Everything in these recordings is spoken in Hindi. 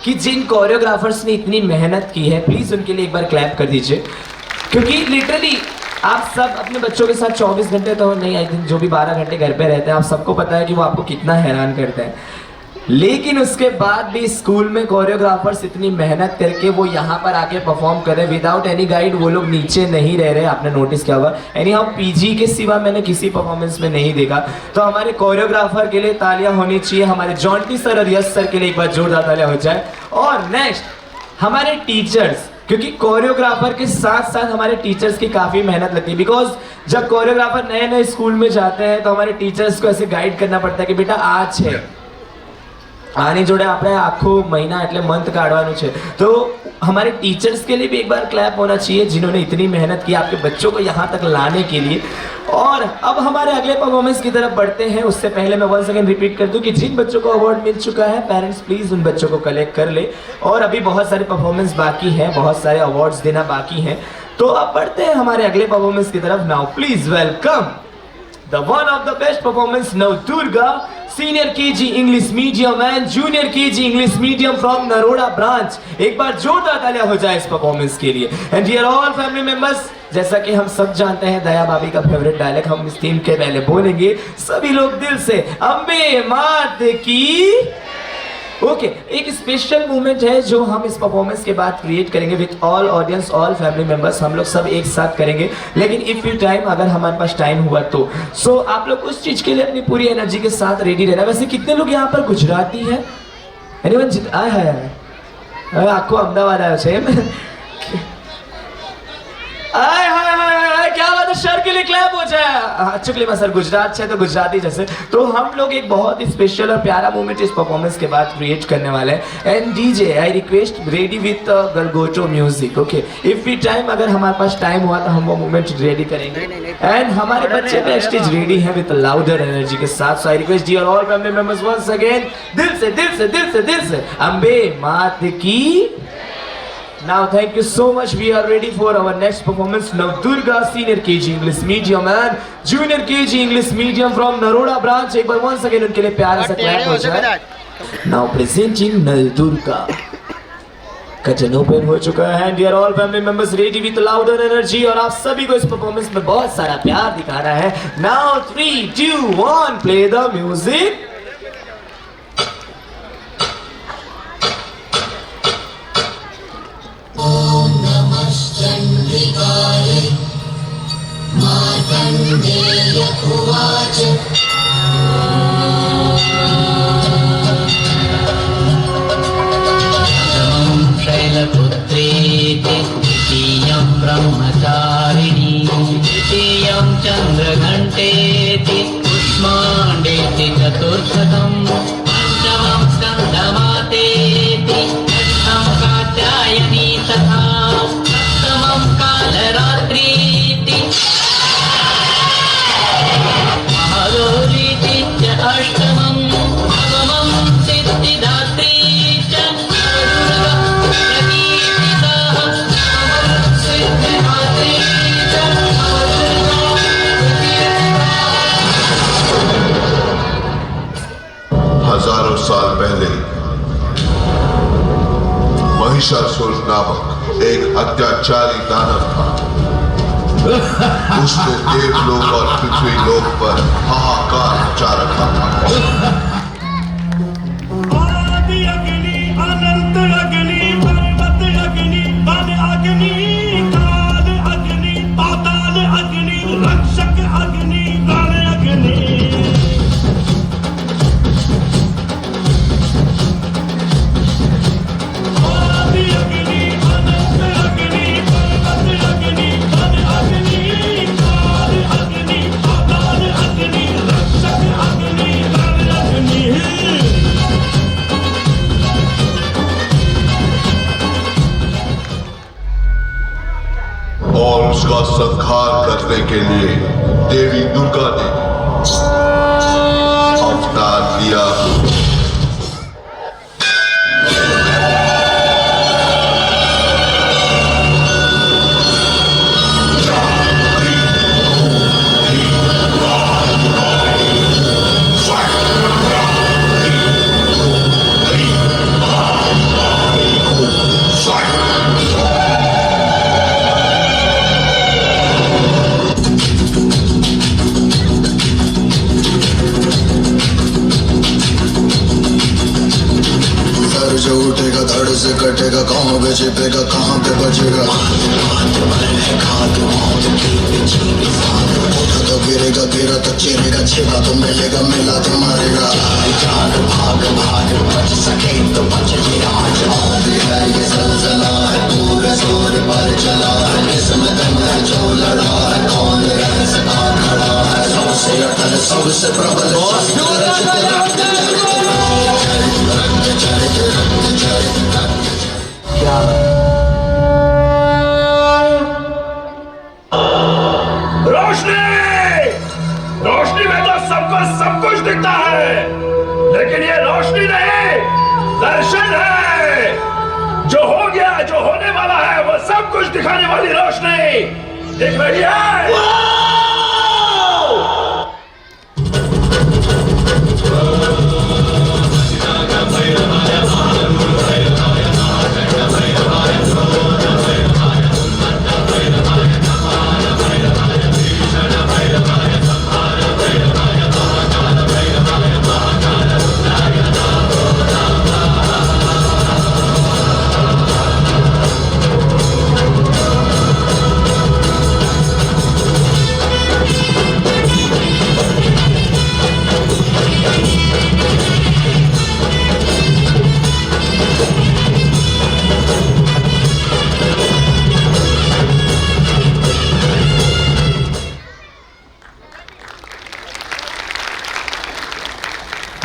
कि जिन कोरियोग्राफर्स ने इतनी मेहनत की है, प्लीज उनके लिए एक बार क्लैप कर दीजिए, क्योंकि लिटरली आप सब अपने बच्चों के साथ 24 घंटे तो नहीं, आई थिंक जो भी 12 घंटे घर पे रहते हैं, आप सबको पता है कि वो आपको कितना हैरान करते हैं, लेकिन उसके बाद भी स्कूल में कोरियोग्राफर्स इतनी मेहनत करके वो यहाँ पर आके परफॉर्म कर रहे हैं विदाउट एनी गाइड। वो लोग नीचे नहीं रह रहे, आपने नोटिस किया होगा। एनी हाउ पीजी के सिवा मैंने किसी परफॉर्मेंस में नहीं देखा। तो हमारे कोरियोग्राफर के लिए तालियां होनी चाहिए, हमारे जॉन्टी सर और यश सर के लिए एक बार जोरदार तालियां हो जाए। और नेक्स्ट हमारे टीचर्स, क्योंकि कोरियोग्राफर के साथ साथ हमारे टीचर्स की काफ़ी मेहनत लगती है, बिकॉज जब कोरियोग्राफर नए नए स्कूल में जाते हैं तो हमारे टीचर्स को ऐसे गाइड करना पड़ता है कि बेटा आज है આની જોડે આપણે આખો મહિના એટલે મંથ કાઢવાનું છે। तो हमारे टीचर्स के लिए भी एक बार क्लैप होना चाहिए, जिन्होंने इतनी मेहनत की आपके बच्चों को यहाँ तक लाने के लिए। और अब हमारे अगले परफॉर्मेंस की तरफ बढ़ते हैं, उससे पहले मैं वन सेकेंड रिपीट कर दूं कि जिन बच्चों को अवार्ड मिल चुका है, पेरेंट्स प्लीज उन बच्चों को कलेक्ट कर ले। और अभी बहुत सारे परफॉर्मेंस बाकी हैं, बहुत सारे अवार्ड्स देना बाकी हैं। तो अब बढ़ते हैं हमारे अगले परफॉर्मेंस की तरफ। Now please welcome the one of the best performance, Navdurga, senior KG English medium and junior KG English medium from Naroda branch। एक बार जोरदार तालियां हो जाए इस परफॉर्मेंस के लिए। And dear all family members, जैसा कि हम सब जानते हैं दया भाभी का फेवरेट डायलॉग हम इस थीम के पहले बोलेंगे सभी लोग दिल से, अम्बे मात की। ओके, एक स्पेशल मोमेंट है जो हम इस परफॉर्मेंस के बाद क्रिएट करेंगे with all audience, all family members, हम लोग सब एक साथ करेंगे। लेकिन इफ यू टाइम, अगर हमारे पास टाइम हुआ तो सो आप लोग उस चीज के लिए अपनी पूरी एनर्जी के साथ रेडी रहना। वैसे कितने लोग यहाँ पर गुजराती हैं? एनीवन? आए हाय आपको अहमदाबाद आया છે એમ? आए हाय हाय, क्या बात है, शहर के लिए क्लैप हो जाए। चुकली में सर गुजरात है तो गुजराती जैसे। तो हम लोग एक बहुत ही स्पेशल और प्यारा मोमेंट इस परफॉर्मेंस के बाद क्रिएट करने वाले हैं। And DJ I request ready with गलगोटो music. Okay, if we time, अगर हमारे पास टाइम हुआ तो हम वो मोमेंट रेडी करेंगे। एंड हमारे बच्चे बैक स्टेज रेडी हैं विथ लाउडर एनर्जी के साथ। So I request dear all family members once again, दिल से दिल से दिल से दिल से अम्बे मात की। Now thank you so much. We are ready for our next performance. Navdurga, senior KG English medium and junior KG English medium from Naroda branch। एक बार once again उनके लिए प्यारा सा clap हो जाए। Now presenting Navdurga का जन ओपन हो चुका है। Dear all family members, ready with louder energy, और आप सभी को इस परफॉर्मेंस में बहुत सारा प्यार दिखाना है। Now 3, 2, 1, play the music। Markandeya उवाच प्रथमं शैलपुत्रेति, द्वितीयं ब्रह्मचारिणी, तृतीयं चन्द्रघण्टेति, कुष्माण्डेति, चतुर्थकं पञ्चमं स्कन्दमातेति, षष्ठं कात्यायनी तथा सप्तमं कालरात्रीति, महागौरीति च अष्टमं नवमं सिद्धिदात्री च दुर्गा प्रकीर्तितः सिद्धिदात्री च हजारों साल पहले महिषासुर नामक एक अत्याचारी दानव था। उसने देवलोक और पृथ्वी लोक पर हाहाकार मचा रखा था। आदि अग्नि, अनंत अग्नि, पर्वत अग्नि, वन अग्नि, काल अग्नि, पाताल अग्नि, रक्षक अग्नि, रण अग्नि। आदि अग्नि, अनंत अग्नि, पर्वत अग्नि, वन अग्नि, काल अग्नि, पाताल अग्नि, रक्षक अग्नि, रण अग्नि। और उसका संहार करने के लिए देवी दुर्गा ने अवतार लिया। जो उठेगा धड़ से कटेगा, कहाँ पे छिपेगा कहाँ पे बचेगा। उठा तो गिरेगा, गिरा तो चिरेगा, छिपा तो मिलेगा, मिला तो मारेगा। भाग भाग बच सके तो बच लिया, आज भी है ये ज़लज़ला है, पूरे जोर पर चला है, किस्मत में जो लड़ा है, कौन रह सका खड़ा है, सबसे अटल सबसे प्रबल। क्या रोशनी, रोशनी में तो सबको सब कुछ दिखता है, लेकिन ये रोशनी नहीं, दर्शन है। जो हो गया, जो होने वाला है, वो सब कुछ दिखाने वाली रोशनी दिख रही है।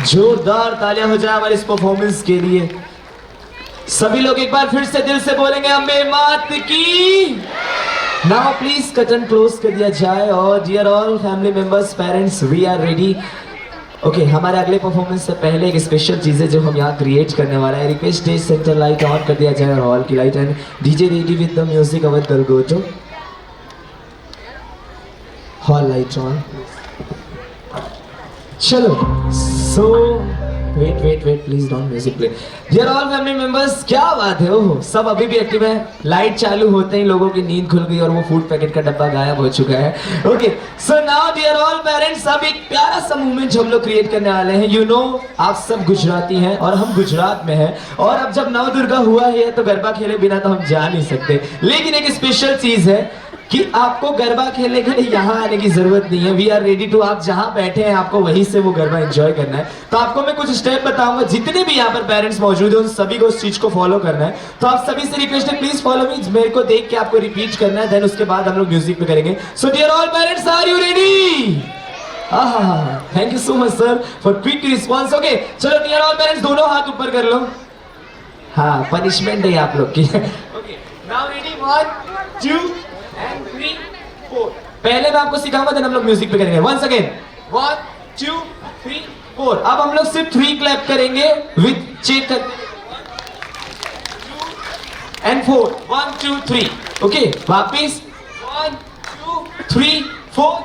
जोरदार तालियां हो जाए हमारे इस परफॉर्मेंस के लिए। सभी लोग एक बार फिर से दिल से बोलेंगे अम्बे मात की। नाउ प्लीज कर्टन क्लोज कर दिया जाए और dear all family members, parents, we are ready. Okay, हमारे अगले परफॉर्मेंस से पहले एक स्पेशल चीज है जो हम यहाँ क्रिएट करने वाला है। Request stage centre light on कर दिया जाए और हॉल की light and DJ ready with the music our गलगोटो। Hall light on. चलो, so wait please don't music play. Dear all family members, क्या बात है, ओह सब अभी भी एक्टिव है। लाइट चालू होते ही लोगों की नींद खुल गई और वो फूड पैकेट का डब्बा गायब हो चुका है। Okay, so now dear all parents, अब एक प्यारा सा मूवमेंट हम लोग क्रिएट करने वाले हैं। यू नो, आप सब गुजराती हैं और हम गुजरात में हैं, और अब जब नवदुर्गा हुआ है तो गरबा खेले बिना तो हम जा नहीं सकते। लेकिन एक स्पेशल चीज है कि आपको गरबा खेलने के लिए यहाँ आने की जरूरत नहीं है। वी आर रेडी टू, आप जहाँ बैठे हैं आपको वहीं से वो गरबा एंजॉय करना है। तो आपको मैं कुछ स्टेप बताऊंगा, जितने भी यहाँ पर पेरेंट्स मौजूद हैं उन सभी को उस चीज को फॉलो करना है। तो आप सभी से रिक्वेस्ट है, प्लीज फॉलो मी। मेरे को देख के आपको रिपीट करना है, देन उसके बाद हम लोग म्यूजिक पे करेंगे। So dear all parents, are you ready? Thank you so much sir for quick response. Okay, चलो डियर ऑल पेरेंट्स, दोनों हाथ ऊपर कर लो। हाँ, पनिशमेंट है आप लोग की। Okay, now ready, 1 2 and 3 4। पहले मैं आपको सिखाऊंगा, देन हम लोग म्यूजिक पे करेंगे। Once again, 1 2 3 4। अब हम लोग सिर्फ 3 क्लैप करेंगे विद चेक एंड 4 1 2 3। ओके, वापिस 1 2 3 4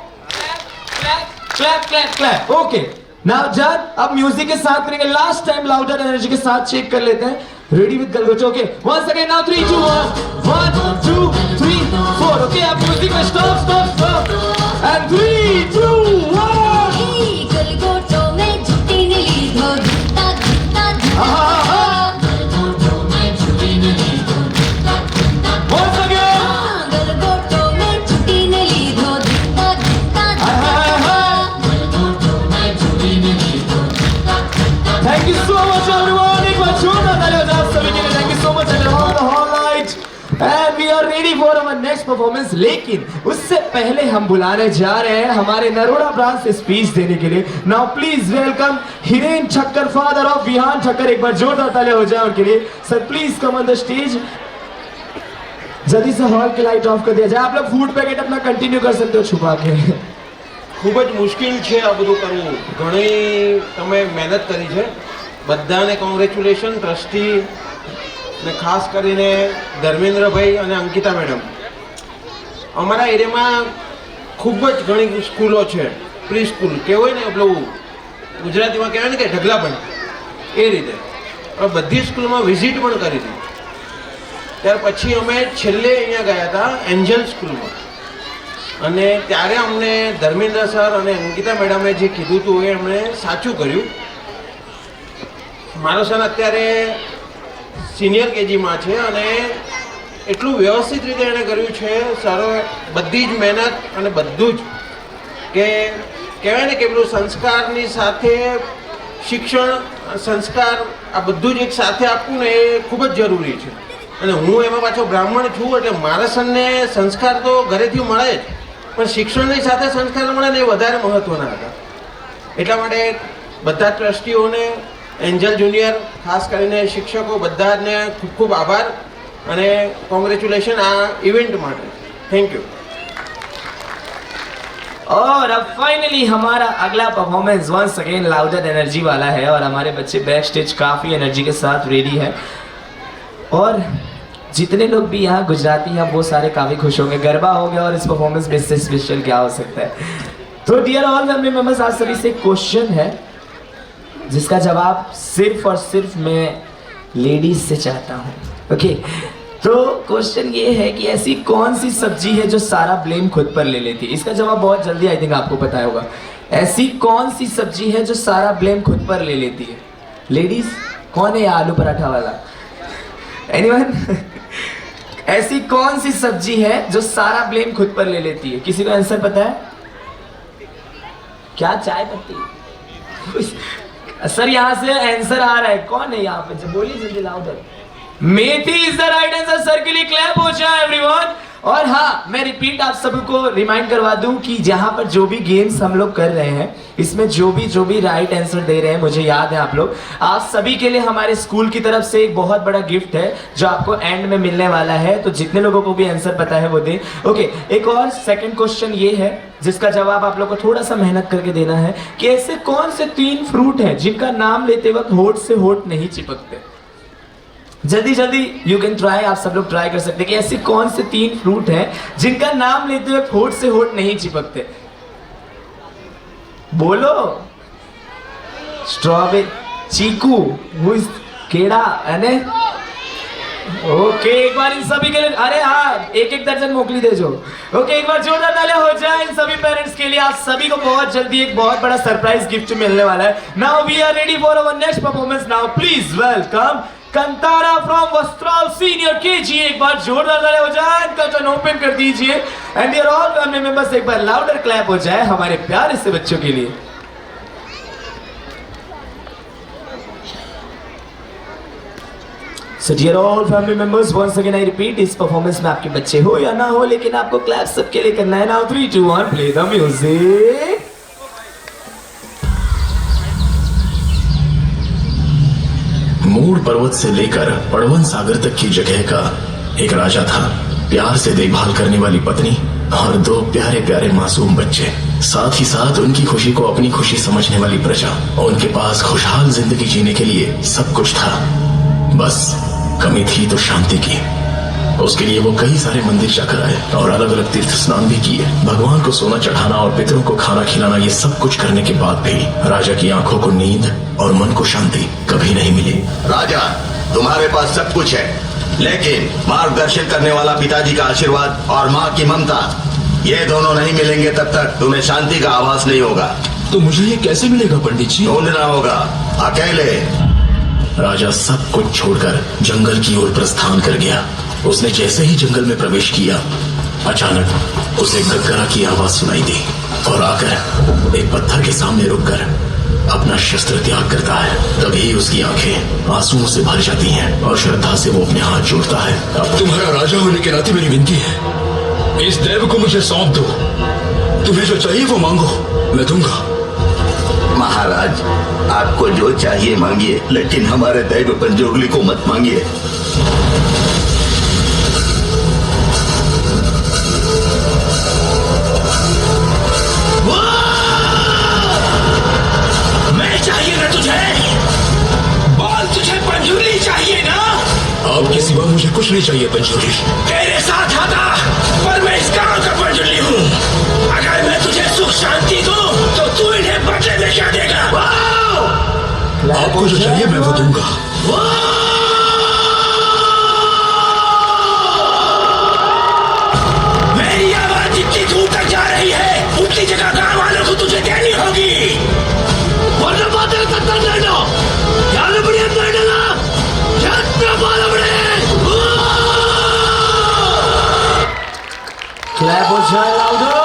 clap clap clap. Okay, now जब अब म्यूजिक के साथ करेंगे, लास्ट टाइम लाउडर एनर्जी के साथ चेक कर लेते हैं। रेडी विद गलगोटो। Okay, once again, now 3 2 1 2 3 4। Okay, अब म्यूजिक में स्टॉप एंड 3 2 1। गलगोटो में झुटी ने लीधो, धुता धुता धुता। गलगोटो में झुटी ने लीधो, धुता धुता। वंस अगेन, गलगोटो में झुटी ने लीधो, धुता धुता धुता। गलगोटो में झुटी ने लीधो, धुता धुता। Thank you so much everyone. एक बार जोरदार तालियां हो आप सभी के लिए। Thank you so much hall light and we are ready for our next performance. लेकिन उससे पहले हम बुलाने जा रहे हैं हमारे नरोड़ा ब्रांच से स्पीच देने के लिए। Now please welcome Hiren Thakkar, father of Vihaan Thakkar. एक बार जोरदार तालियां हो जाए उनके लिए। Sir please come on the stage. जल्दी से हॉल की लाइट ऑफ कर दिया जाए। आप लोग फूड पैकेट अपना कंटिन्यू कर सकते हो छुपा के। ખૂબ જ મુશ્કેલ છે આ બધું કરવું, ઘણી તમે મહેનત કરી છે। બધાને કોંગ્રેચ્યુલેશન, ટ્રસ્ટી ને ખાસ કરીને ધર્મેન્દ્રભાઈ અને અંકિતા મેડમ। અમારા એરિયામાં ખૂબ જ ઘણી સ્કૂલો છે, પ્રી સ્કૂલ કહેવાય ને, પેલું ગુજરાતીમાં કહેવાય ને કે ઢગલાબંધ, એ રીતે અમે બધી સ્કૂલમાં વિઝિટ પણ કરી હતી। ત્યાર પછી અમે છેલ્લે અહીંયા ગયા હતા એન્જલ સ્કૂલમાં, અને ત્યારે અમને ધર્મેન્દ્ર સર અને અંકિતા મેડમે જે કીધું હતું એ એમણે સાચું કર્યું। મારો સન અત્યારે સિનિયર કેજીમાં છે અને એટલું વ્યવસ્થિત રીતે એણે કર્યું છે સરો બધી જ મહેનત અને બધું જ કે કહેવાય ને કે પેલું સંસ્કારની સાથે શિક્ષણ સંસ્કાર આ બધું જ એક સાથે આપવું ને એ ખૂબ જ જરૂરી છે અને હું એમાં પાછો બ્રાહ્મણ છું એટલે મારા સનને સંસ્કાર તો ઘરેથી મળે જ પણ શિક્ષણની સાથે સંસ્કાર મળે ને એ વધારે મહત્ત્વના હતા એટલા માટે બધા ટ્રસ્ટીઓને એન્જલ જુનિયર ખાસ કરીને શિક્ષકો બધાને ખૂબ ખૂબ આભાર અને કોંગ્રેચ્યુલેશન આ ઇવેન્ટ માટે થેન્ક યુ और अब फाइनली हमारा अगला performance once again louder energy वाला है और हमारे बच्चे बैक स्टेज काफ़ी एनर्जी के साथ रेडी है और जितने लोग भी यहाँ गुजराती हैं वो सारे काफ़ी खुश होंगे गरबा हो गया और इस परफॉर्मेंस में इससे स्पेशल क्या हो सकता है तो डियर ऑल फैमिली मेंबर्स आज सभी से क्वेश्चन है जिसका जवाब सिर्फ और सिर्फ मैं लेडीज से चाहता हूँ ओके तो क्वेश्चन ये है कि ऐसी कौन सी सब्जी है जो सारा ब्लेम खुद पर ले लेती है इसका जवाब बहुत जल्दी आई थिंक आपको पता होगा ऐसी कौन सी सब्जी है जो सारा ब्लेम खुद पर ले लेती है लेडीज कौन है ये आलू पराठा वाला एनीवन ऐसी कौन सी सब्जी है जो सारा ब्लेम खुद पर ले लेती है किसी को आंसर पता है क्या चाय पत्ती सर यहाँ से आंसर आ रहा है कौन है यहाँ पे बोलिए जल्दी louder methi is the right answer sir के लिए क्लैप हो जाए एवरीवन और हाँ मैं रिपीट आप सबको रिमाइंड करवा दूं कि जहां पर जो भी गेम्स हम लोग कर रहे हैं इसमें जो भी राइट आंसर दे रहे हैं मुझे याद है आप लोग आप सभी के लिए हमारे स्कूल की तरफ से एक बहुत बड़ा गिफ्ट है जो आपको एंड में मिलने वाला है तो जितने लोगों को भी आंसर पता है वो दे ओके एक और सेकंड क्वेश्चन ये है जिसका जवाब आप लोग को थोड़ा सा मेहनत करके देना है कि ऐसे कौन से 3 फ्रूट हैं जिनका नाम लेते वक्त होठ से होठ नहीं चिपकते जल्दी जल्दी यू कैन ट्राई आप सब लोग ट्राई कर सकते हैं कि ऐसे कौन से 3 फ्रूट हैं जिनका नाम लेते हुए होठ से होठ नहीं चिपकते बोलो स्ट्रॉबेरी चीकू केड़ा है ओके एक बार इन सभी के लिए अरे हाँ एक दर्जन मोकली दे जो ओके एक बार जोरदार तालियां हो जाए इन सभी पेरेंट्स के लिए आप सभी को बहुत जल्दी एक बहुत बड़ा सरप्राइज गिफ्ट मिलने वाला है now we are ready for our next performance now please welcome Kantara from Vastral senior KG एक बार जोरदार तालियां हो जाए कर्टन ओपन कर दीजिए and dear all family members एक बार लाउडर क्लैप हो जाए हमारे प्यारे से बच्चों के लिए So dear all family members, once again I repeat, इस परफॉर्मेंस में आपके बच्चे हो या ना हो लेकिन आपको क्लैप सबके लिए करना है now 3, 2, 1 play the music mood पर्वत से लेकर पड़वन सागर तक की जगह का एक राजा था प्यार से देखभाल करने वाली पत्नी और 2 प्यारे प्यारे मासूम बच्चे साथ ही साथ उनकी खुशी को अपनी खुशी समझने वाली प्रजा उनके पास खुशहाल जिंदगी जीने के लिए सब कुछ था बस कमी थी तो शांति की उसके लिए वो कई सारे मंदिर जाकर आए और अलग अलग तीर्थ स्नान भी किए भगवान को सोना चढ़ाना और पितरों को खाना खिलाना ये सब कुछ करने के बाद भी राजा की आंखों को नींद और मन को शांति कभी नहीं मिली राजा तुम्हारे पास सब कुछ है लेकिन मार्गदर्शन करने वाला पिताजी का आशीर्वाद और माँ की ममता ये दोनों नहीं मिलेंगे तब तक तुम्हें शांति का आभास नहीं होगा तो मुझे ये कैसे मिलेगा पंडित जी ढूंढना होगा अकेले राजा सब कुछ छोड़कर जंगल की ओर प्रस्थान कर गया उसने जैसे ही जंगल में प्रवेश किया अचानक उसे गरगरा की आवाज सुनाई दी और आकर एक पत्थर के सामने रुककर अपना शस्त्र त्याग करता है तभी उसकी आंखें आंसुओं से भर जाती हैं और श्रद्धा से वो अपने हाथ जोड़ता है अब तुम्हारा राजा होने के नाते मेरी विनती है इस देव को मुझे सौंप दो तुम्हें जो चाहिए वो मांगो मैं दूंगा महाराज आपको जो चाहिए मांगिए लेकिन हमारे दैव पंजोगली को मत मांगिए मैं चाहिए ना तुझे बोल तुझे पंजुली चाहिए ना आपके सिवा मुझे कुछ नहीं चाहिए पंजुली तेरे साथ आता पर मैं इस गांव का पंजुली हूँ अगर मैं तुझे सुख शांति दूँ तो तू इन्हें बदले में क्या देगा आपको जो चाहिए मैं वो दूंगा मेरी आवाज जितनी दूर तक जा रही है उतनी जगह गांव वालों को तुझे देनी होगी वरना बातें करता रहना याद बढ़िया रहना Try louder.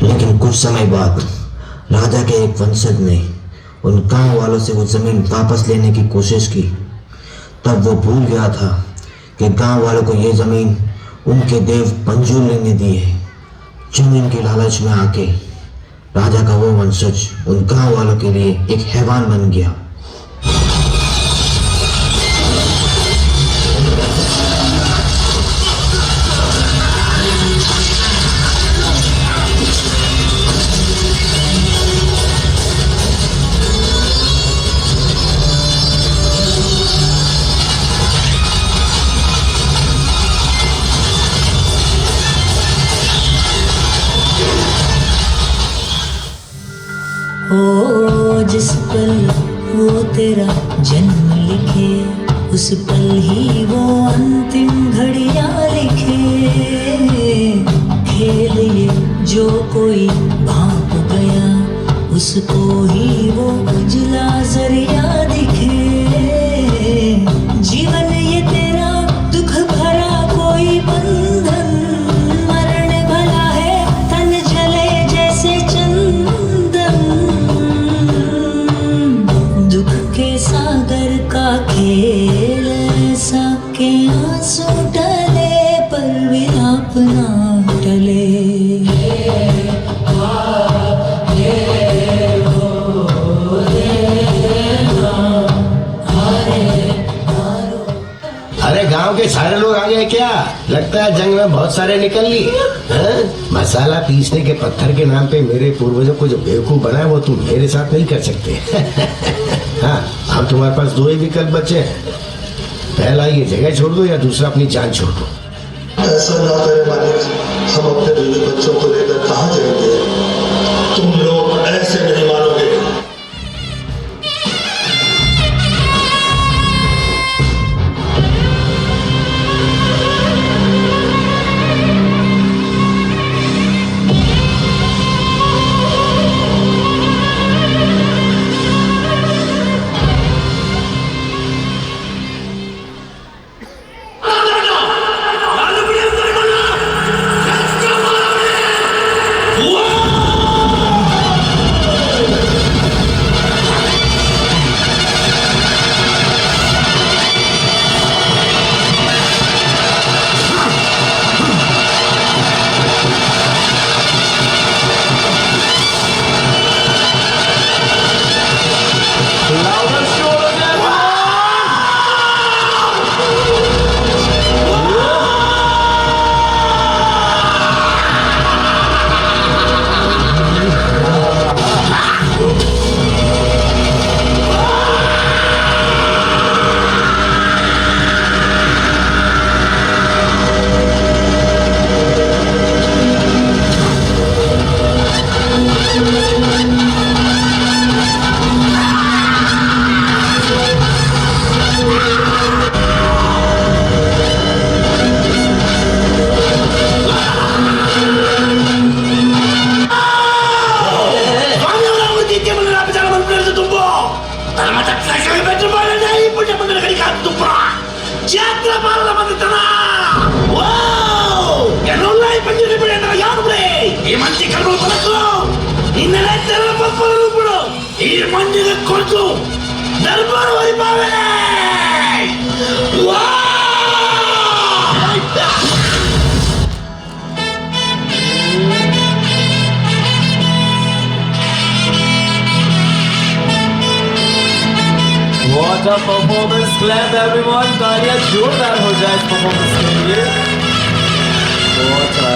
लेकिन कुछ समय बाद राजा के एक वंशज ने उन गांव वालों से वो जमीन वापस लेने की कोशिश की। तब वो भूल गया था कि गांव वालों को ये जमीन उनके देव पंजुली ने दी है। जमीन के लालच में आके राजा का वो वंशज उन गांव वालों के लिए एक हैवान बन गया। ओ जिस पल वो तेरा जन्म लिखे, उस पल ही वो अंतिम घड़ियां लिखे। खेल ये जो कोई भांप गया, उसको ही वो उजला जरिया दिखे। जीवन ये तेरा दुख भरा कोई बंधन, मरण भला है तन जले जैसे चंदन। दुख के सागर का खेल ऐसा के आंसू टले पर विलाप ना टले। अरे गांव के सारे लोग आ गए क्या? लगता है जंग में बहुत सारे निकल लिए। मसाला पीसने के पत्थर के नाम पे मेरे पूर्वजों को जो बेवकूफ बनाया वो तुम मेरे साथ नहीं कर सकते। हाँ, अब तुम्हारे पास दो ही विकल्प बचे हैं। पहला ये जगह छोड़ दो या दूसरा अपनी जान छोड़ दो। ऐसा ना करे मालिक, हम अपने बीवी बच्चों को लेकर कहाँ जाएंगे? तुम लोग ऐसे नहीं मानोगे। What? Kalpar wari pave. Wow! What a performance! Clap everyone! तालियां जोरदार हो जाए इस परफॉर्मेंस के लिए। बहुत है।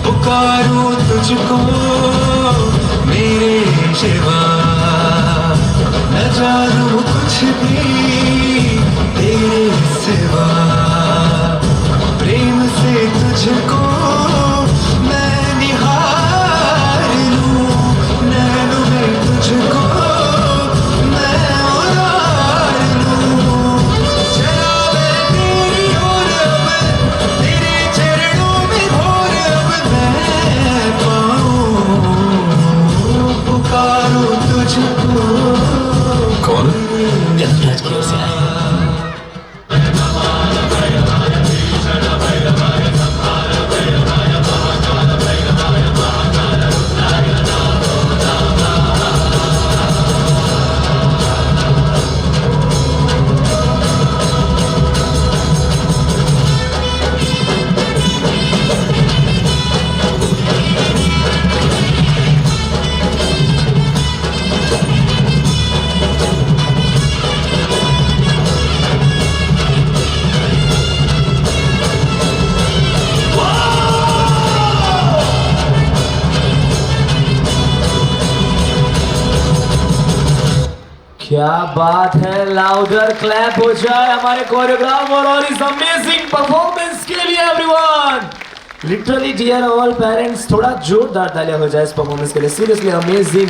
पुकारूं तुझको मेरे शिवा, न जानूं कुछ भी तेरे सिवा, प्रेम से तुझको मैं निहार लूं, नैनों में तुझको मैं उतार लूं, चला मैं तेरी ओर अब, तेरे चरणों में भोर अब मैं पाऊं, पुकारूं तुझको। कौन? यमराज की ओर से आए। क्या बात है, लाउडर क्लैप हो जाए हमारे कोरियोग्राफर और इस अमेजिंग परफॉर्मेंस के लिए everyone. Literally dear all parents, थोड़ा जोरदार तालियां हो जाए इस परफॉर्मेंस के लिए। Seriously amazing,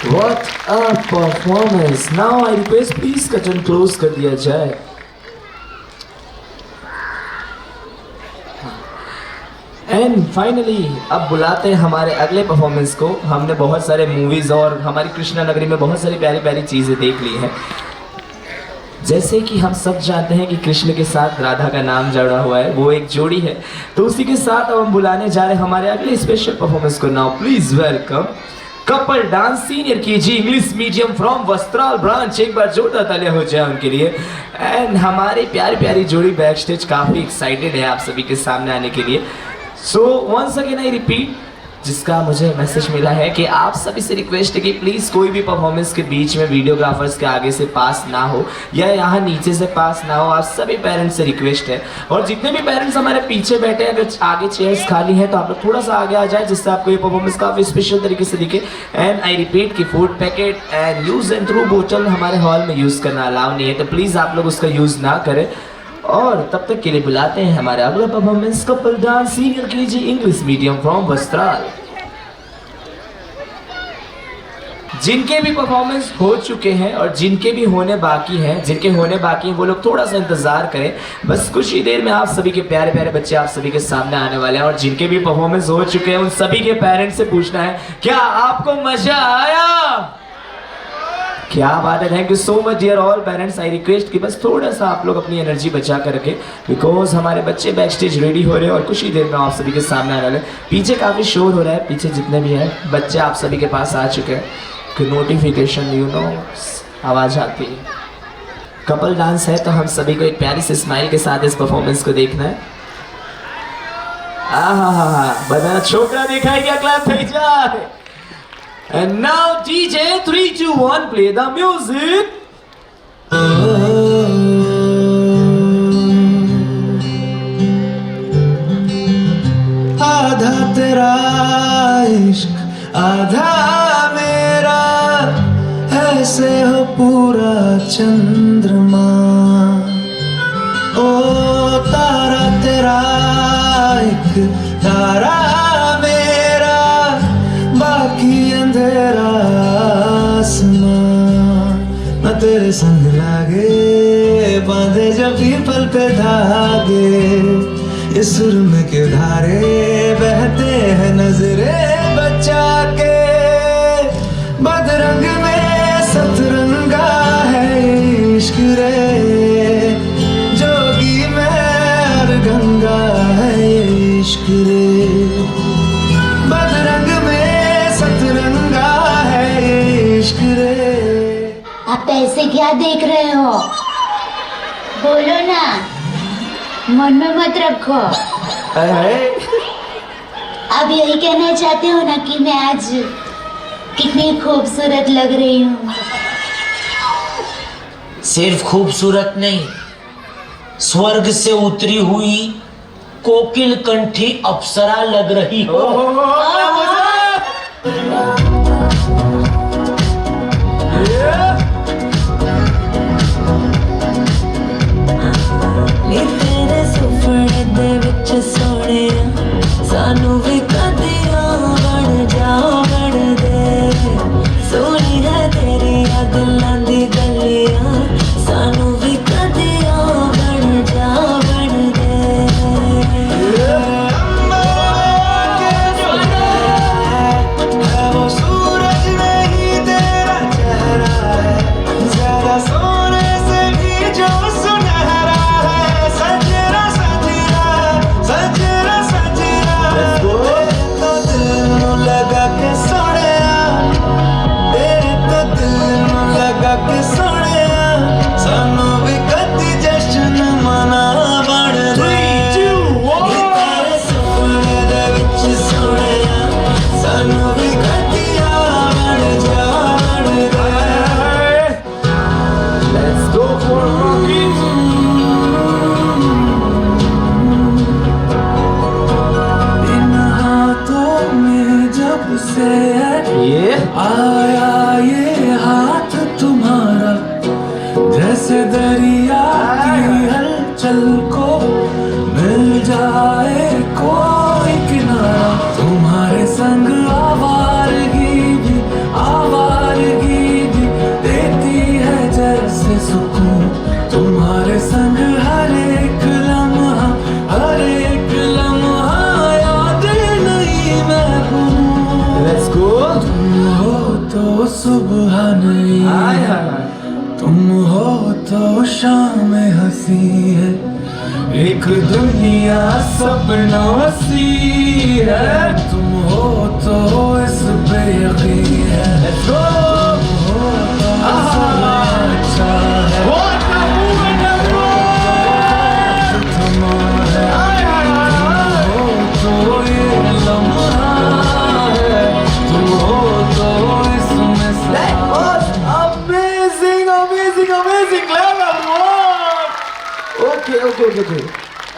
what a performance. Now I request please curtain close कर दिया जाए। एंड फाइनली अब बुलाते हैं हमारे अगले परफॉर्मेंस को। हमने बहुत सारे मूवीज और हमारी कृष्णा नगरी में बहुत सारी प्यारी प्यारी चीजें देख ली हैं। जैसे कि हम सब जानते हैं कि कृष्ण के साथ राधा का नाम जुड़ा हुआ है, वो एक जोड़ी है। तो उसी के साथ अब हम बुलाने जा रहे हैं हमारे अगले स्पेशल परफॉर्मेंस को। Now please welcome couple dance senior KG English medium from Vastral branch. एक बार जोरदार तालियां हो जाए उनके लिए। एंड हमारी प्यारी प्यारी जोड़ी बैक स्टेज काफी एक्साइटेड है आप सभी के सामने आने के लिए। So once again I repeat, जिसका मुझे मैसेज मिला है कि आप सभी से रिक्वेस्ट है कि प्लीज़ कोई भी परफॉर्मेंस के बीच में वीडियोग्राफर्स के आगे से पास ना हो या यहाँ नीचे से पास ना हो। आप सभी पेरेंट्स से रिक्वेस्ट है। और जितने भी पेरेंट्स हमारे पीछे बैठे हैं, अगर आगे चेयर्स खाली हैं तो आप लोग थोड़ा सा आगे आ जाए, जिससे आपको ये परफॉर्मेंस काफ़ी स्पेशल तरीके से दिखे। एंड आई रिपीट कि food packet and use and through बोतल हमारे हॉल में यूज़ करना अलाउ नहीं है, तो प्लीज़ आप लोग उसका यूज़ ना करें। और तब तक के लिए बुलाते हैं हमारे अगला performance couple dance senior KG English medium from Vastral. जिनके भी परफॉर्मेंस हो चुके हैं और जिनके भी होने बाकी हैं, जिनके होने बाकी हैं वो लोग थोड़ा सा इंतजार करें। बस कुछ ही देर में आप सभी के प्यारे प्यारे बच्चे आप सभी के सामने आने वाले हैं। और जिनके भी परफॉर्मेंस हो चुके हैं उन सभी के पेरेंट्स से पूछना है, क्या आपको मजा आया? क्या बात है। Thank you so much dear all parents. I request कि बस थोड़ा सा आप लोग अपनी एनर्जी बचा कर रखें, बिकॉज हमारे बच्चे बैक स्टेज रेडी हो रहे हैं और कुछ ही देर में आप सभी के सामने आने वाले। पीछे काफ़ी शोर हो रहा है, पीछे जितने भी हैं बच्चे आप सभी के पास आ चुके हैं कि नोटिफिकेशन यू नो आवाज़ आती है। कपल डांस है तो हम सभी को एक प्यारी से स्माइल के साथ इस परफॉर्मेंस को देखना है। बना छोकरा दिखाई क्या क्लैप થઈ જાય। And now DJ 3, 2, 1 play the music। आधा तेरा इश्क आधा मेरा, ऐसे हो पूरा चंद्रमा। ओ तारा तेरा एक तारा मेरा, बाकी अंधेरा आसमां। न तेरे संग लागे बांधे जो पीपल पे धागे, इस सुर में के धारे बहते हैं नजरे बचा के। आप ऐसे क्या देख रहे हो? बोलो ना, मन में मत रखो। आप यही कहना चाहते हो ना कि मैं आज कितनी खूबसूरत लग रही हूँ? सिर्फ खूबसूरत नहीं, स्वर्ग से उतरी हुई कोकिल कंठी अप्सरा लग रही हो। नी तेरे सुपने दे विच सोहणिया सानू भी कदियां बन जाओ बन दे। सोहणी है तेरी गल्लां दी गलियां सानू भी कदियां बन जाओ बन दे। आया ये हाथ तुम्हारा जैसे दरिया की हलचल को मिल जाए कोई किनारा। तुम्हारे संग आवारगी भी देती है जैसे सुकून। तुम्हारे संग हर एक लम्हा याद नहीं मैं भूलूं। Let's go. तो सुबह नहीं, तुम हो तो शाम हंसी है। एक दुनिया सपनों सी है, तुम हो तो इस पे यकीन है। तुम हो तो समय अच्छा है। तुम हो तो ये लम्हा है, तुम हो तो That was amazing. Clap Okay.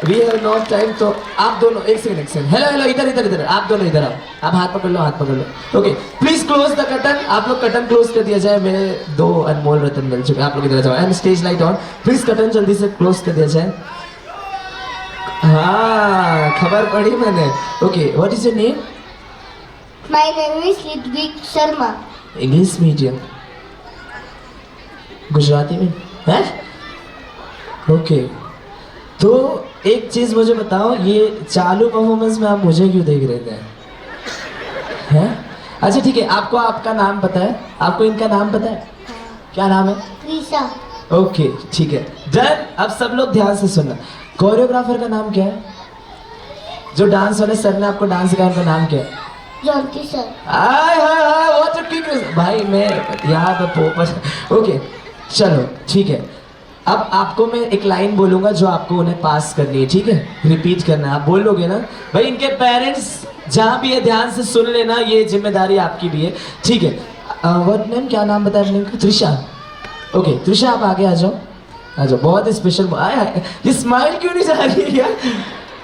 We have no time, तो आप दोनों एक सेकंड हेलो इधर आप दोनों इधर आओ। आप हाथ पकड़ लो। Okay, please close the curtain. आप लोग कर्टन क्लोज कर दिया जाए। मेरे 2 अनमोल रत्न मिल चुके हैं। आप लोग इधर जाओ and stage light on. Please curtain जल्दी से क्लोज कर दिया जाए। हाँ, खबर पढ़ी मैंने। Okay, what is your name? My name is Ritwik Sharma. English medium, Gujarati में है? ओके, तो एक चीज मुझे बताओ, ये चालू परफॉर्मेंस में आप मुझे क्यों देख रहे थे? हैं? अच्छा ठीक है, आपको आपका नाम पता है? आपको इनका नाम पता है? क्या नाम है? त्रिशा। ओके ठीक है, डन। अब सब लोग ध्यान से सुनना। कोरियोग्राफर का नाम क्या है? जो डांस वाले सर ने आपको डांस सिखाया, उनका नाम क्या है? Jonty sir. हाय वो तो ठीक है भाई, मैं यहाँ पे पोपट। ओके चलो ठीक है, अब आपको मैं एक लाइन बोलूंगा जो आपको उन्हें पास करनी है, ठीक है? रिपीट करना है, आप बोलोगे ना भाई। इनके पेरेंट्स जहाँ भी है ध्यान से सुन लेना, ये जिम्मेदारी आपकी भी है, ठीक है? व्हाट नेम, क्या नाम बताया आपने? त्रिशा। ओके त्रिशा, आप आगे आ जाओ। बहुत स्पेशल। ये स्माइल क्यों नहीं जा रही है यार?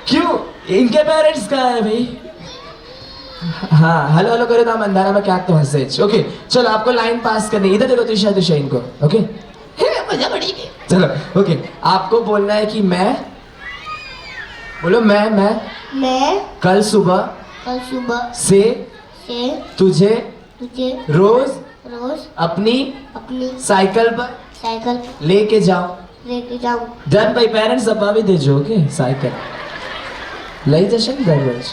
क्यों? इनके पेरेंट्स कहाँ है भाई? हाँ हेलो करो तो अंधारा में क्या तो हंसे। ओके चलो, आपको लाइन पास करनी। इधर देखो त्रिशा इनको। ओके मजा पड़ी। चलो ओके, आपको बोलना है कि मैं, बोलो मैं कल सुबह से तुझे रोज अपनी साइकिल पर लेके जाऊं। डन भाई, पेरेंट्स दबा भी देजो। ओके साइकिल लई जशन दररोज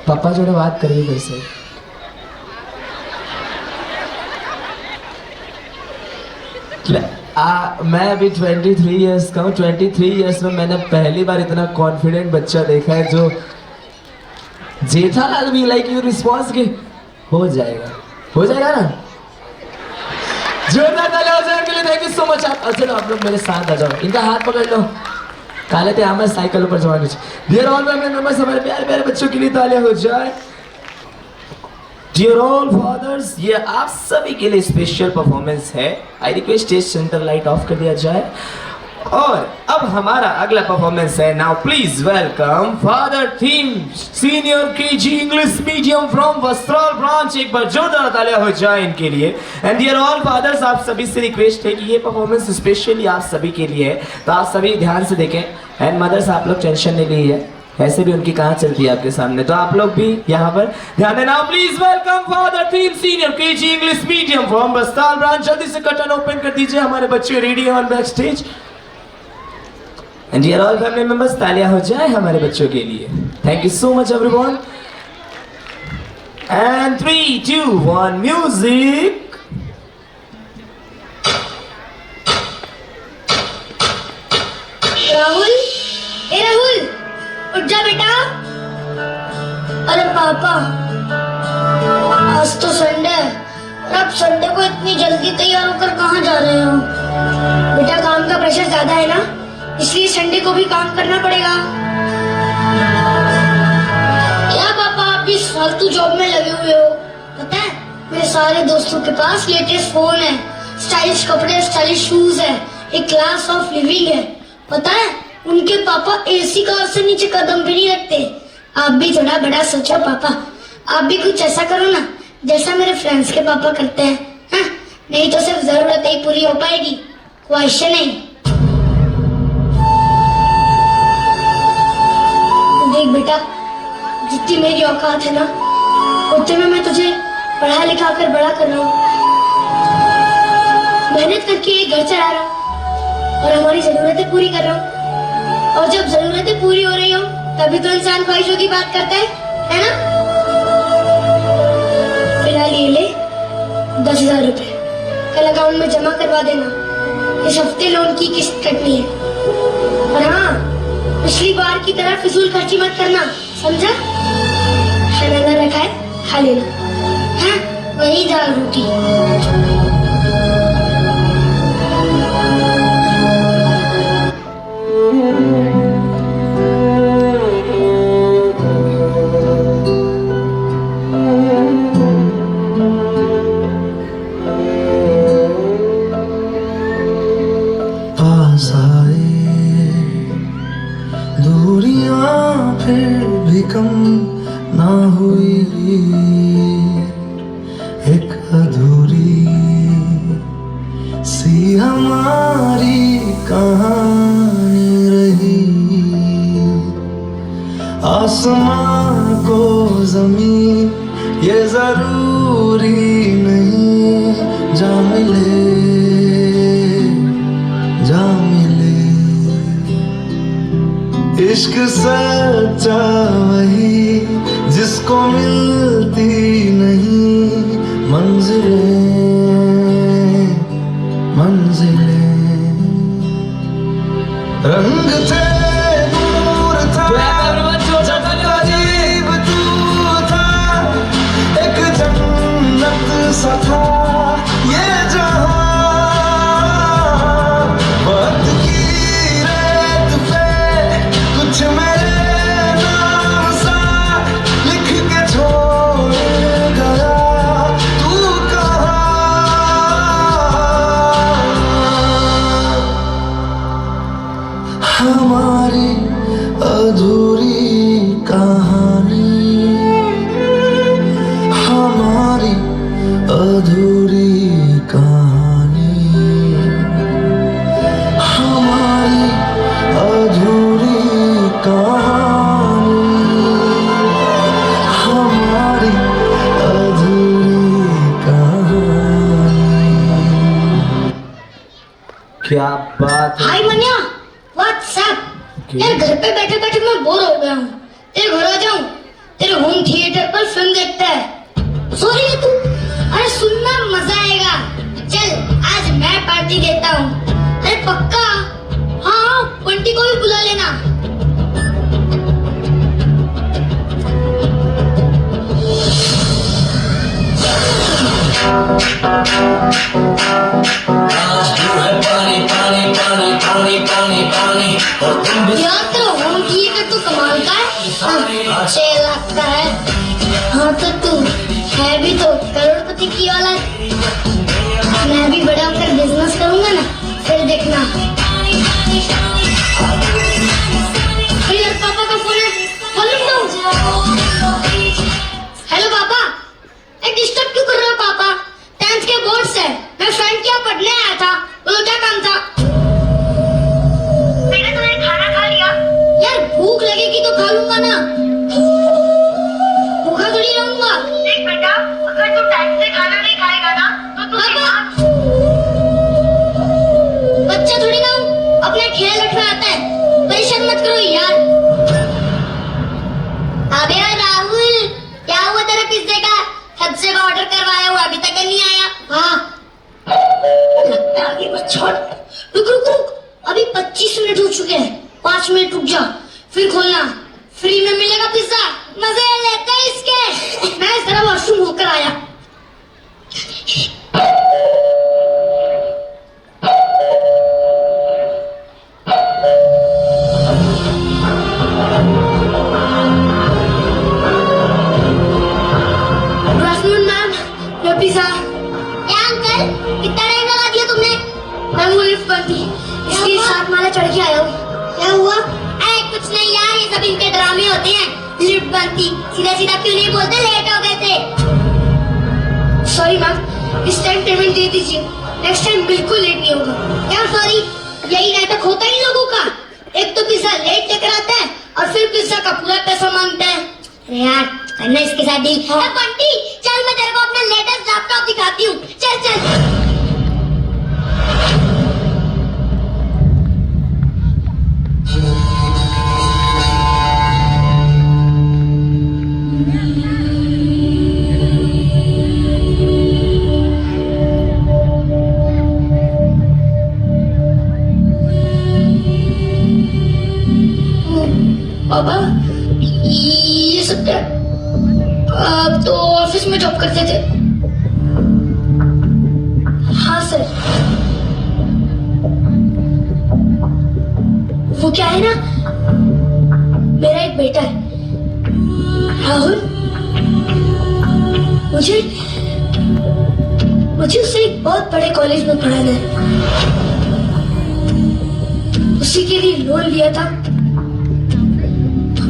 पापा जोड़े बात करिए कैसे। मैं अभी 23 इयर्स का हूँ। 23 इयर्स में मैंने पहली बार इतना कॉन्फिडेंट बच्चा देखा है जो जेठालाल भी लाइक यू रिस्पॉन्स के हो जाएगा। हो जाएगा ना? जोरदार तालियां हो जाए के लिए। Thank you so much. चलो आप लोग मेरे साथ आ जाओ, इनका हाथ पकड़ लो। काले थे हमें साइकिल ऊपर जमा कुछ। डियर ऑल फैमिली मेंबर्स, हमारे प्यारे प्यारे बच्चों के लिए तालियां हो जाए। डियर ऑल फादर्स, ये आप सभी के लिए स्पेशल परफॉर्मेंस है। I request stage centre light of कर दिया जाए। और अब हमारा अगला परफॉर्मेंस है। Now please welcome father theme senior KG English medium from Vastral branch. एक बार जोरदार तालियां हो जाए इनके लिए। एंड डियर ऑल फादर्स, आप सभी से रिक्वेस्ट है कि ये परफॉर्मेंस स्पेशली आप सभी के लिए है, तो आप सभी ध्यान से देखें। एंड मदर्स, आप लोग टेंशन नहीं लीजिए, ऐसे भी उनकी कहाँ चलती है आपके सामने, तो आप लोग भी यहाँ पर ध्यान देना। Please welcome father theme senior KG English medium from Vastral branch. जल्दी से कर्टन ओपन कर दीजिए, हमारे बच्चे ready on back stage. And dear all family members, तालियां हो जाए हमारे बच्चों के लिए। Thank you so much everyone. And 3, 2, 1 music. Rahul, ए राहुल, उठ जा बेटा। अरे पापा, आज तो संडे है और आप संडे को इतनी जल्दी तैयार होकर कहाँ जा रहे हो? बेटा काम का प्रेशर ज्यादा है ना, इसलिए संडे को भी काम करना पड़ेगा। क्या पापा आप भी फालतू जॉब में लगे हुए हो? पता है मेरे सारे दोस्तों के पास लेटेस्ट फोन है, स्टाइलिश कपड़े, स्टाइलिश शूज है, एक क्लास ऑफ लिविंग है। पता है उनके पापा एसी कार से नीचे कदम भी नहीं रखते। आप भी थोड़ा बड़ा सोचो पापा, आप भी कुछ ऐसा करो ना जैसा मेरे फ्रेंड्स के पापा करते हैं। हाँ? नहीं तो सिर्फ जरूरत ही पूरी हो पाएगी, ख्वाहिशें नहीं। देख बेटा, जितनी मेरी औकात है ना, उतने में मैं तुझे पढ़ा लिखा कर बड़ा कर रहा हूँ, मेहनत करके एक घर चला रहा हूँ और हमारी जरूरतें पूरी कर रहा हूँ। और जब जरूरतें पूरी हो रही हो तभी तो इंसान ख्वाहिशों की बात करता है ना? फिलहाल ये ले 10,000 रुपए, कल अकाउंट में जमा करवा देना। इस हफ्ते लोन की किस्त कटनी है। और हाँ, पिछली बार की तरह फिजूल खर्ची मत करना, समझा? खाना रखा है, खा लेना। हाँ, वही दाल रोटी। पास आए दूरियां फिर भी कम ना हुई, एक अधूरी सी हमारी कहानी रही। आसमां को जमीन ये जरूरी नहीं, जा मिले जा मिले। इश्क सच्चा वही जिसको मिलती नहीं मंजिलें मंजिलें। रंग थे दूर था, अजीब तू था, एक जन्नत सा था ये जहां। वक्त की रेत पे कुछ मेरे नाम सा लिख के छोड़ गया, तू कहाँ? हमारी अधूरी कहानी, हमारी अधूरी कहानी, हमारी अधूरी कहानी, हमारी अधूरी कहानी। क्या बात है। हाय मनिया, व्हाट्सएप। यार घर पे बैठे बैठे मैं बोर हो गया हूँ, तेरे घर आ जाऊँ, तेरे होम थिएटर पर फिल्म देखता है। सॉरी तू, अरे सुनना मजा आएगा। चल आज मैं पार्टी देता हूँ। अरे पक्का? हाँ, बंटी को भी बुला लेना। जाने और तुम भी यार तेरा होम थिएटर तो कमाल का है। 6 लाख का है। हाँ तो तू है भी तो करोड़पति की औलाद। मैं भी बड़ा होकर बिजनेस करूंगा ना, फिर देखना। अरे यार पापा का फोन है, वॉल्यूम डाउन। हेलो पापा, डिस्टर्ब क्यों कर रहे हो पापा? 10th के बोर्ड्स है, मैं फ्रेंड के यहाँ पढ़ने आया था। बोलो क्या काम था? मैंने तुम्हें खाना खा लिया। यार भूख लगेगी तो खा लूंगा ना, भूखा थोड़ी रहूंगा। देख बेटा, अगर तू टाइम से खाना नहीं खाएगा ना तो तू बच्चा थोड़ी ना हूँ, अपना खेल रखना आता है। परेशान मत करो यार। अबे राहुल, क्या हुआ तेरे पिज्जे का? कब से ऑर्डर करवाया हुआ, अभी तक नहीं आया? हाँ लगता है आगे मत छोड़। रुक रुक रुक, अभी 25 मिनट हो चुके हैं। 5 मिनट रुक जा, फिर खोलना। फ्री में मिलेगा पिज्जा, मजे लेते हैं इसके। मैं जरा वॉशरूम होकर आया। पिज्जा। क्या अंकल, कितना टाइम लगा दिया तुमने? मैं वो लिफ्ट बंद थी, इसलिए 7 माला चढ़ के आया हूँ। क्या हुआ? कुछ नहीं यार, ये सब इनके ड्रामे होते हैं। लिफ्ट बंद थी, सीधा सीधा क्यों नहीं बोलते? लेट हो गए थे। सॉरी मैम, इस टाइम पेमेंट दे दीजिए, नेक्स्ट टाइम बिल्कुल लेट नहीं होगा। क्या सॉरी? यही नाटक होता है इन लोगों का। एक तो पिज्जा लेट लेकर आता है और फिर पिज्जा का पूरा पैसा मांगता है। अरे यार करना इसके साथ डील। बंटी चल, मैं तेरे को अपना लेटेस्ट लैपटॉप दिखाती हूँ। चल चल। पापा ये सब क्या? आप तो ऑफिस में जॉब करते थे। हाँ सर। वो क्या है ना, मेरा एक बेटा है राहुल। मुझे उसे एक बहुत बड़े कॉलेज में पढ़ाना है। उसी के लिए लोन लिया था,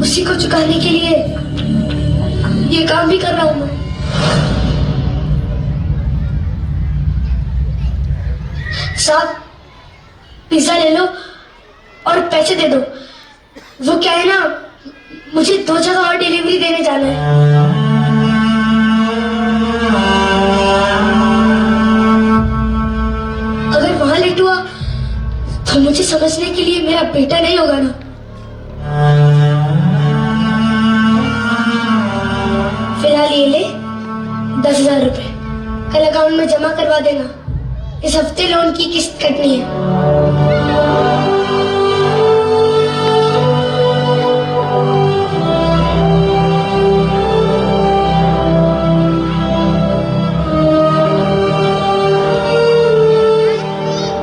उसी को चुकाने के लिए ये काम भी कर रहा हूं मैं। साहब पिज्जा ले लो और पैसे दे दो। वो क्या है ना, मुझे 2 जगह और डिलीवरी देने जाना है। अगर वहां लेट हुआ तो मुझे समझने के लिए मेरा बेटा नहीं होगा ना। फिलहाल ये ले 10,000 रुपए, कल अकाउंट में जमा करवा देना। इस हफ्ते लोन की किस्त कटनी है।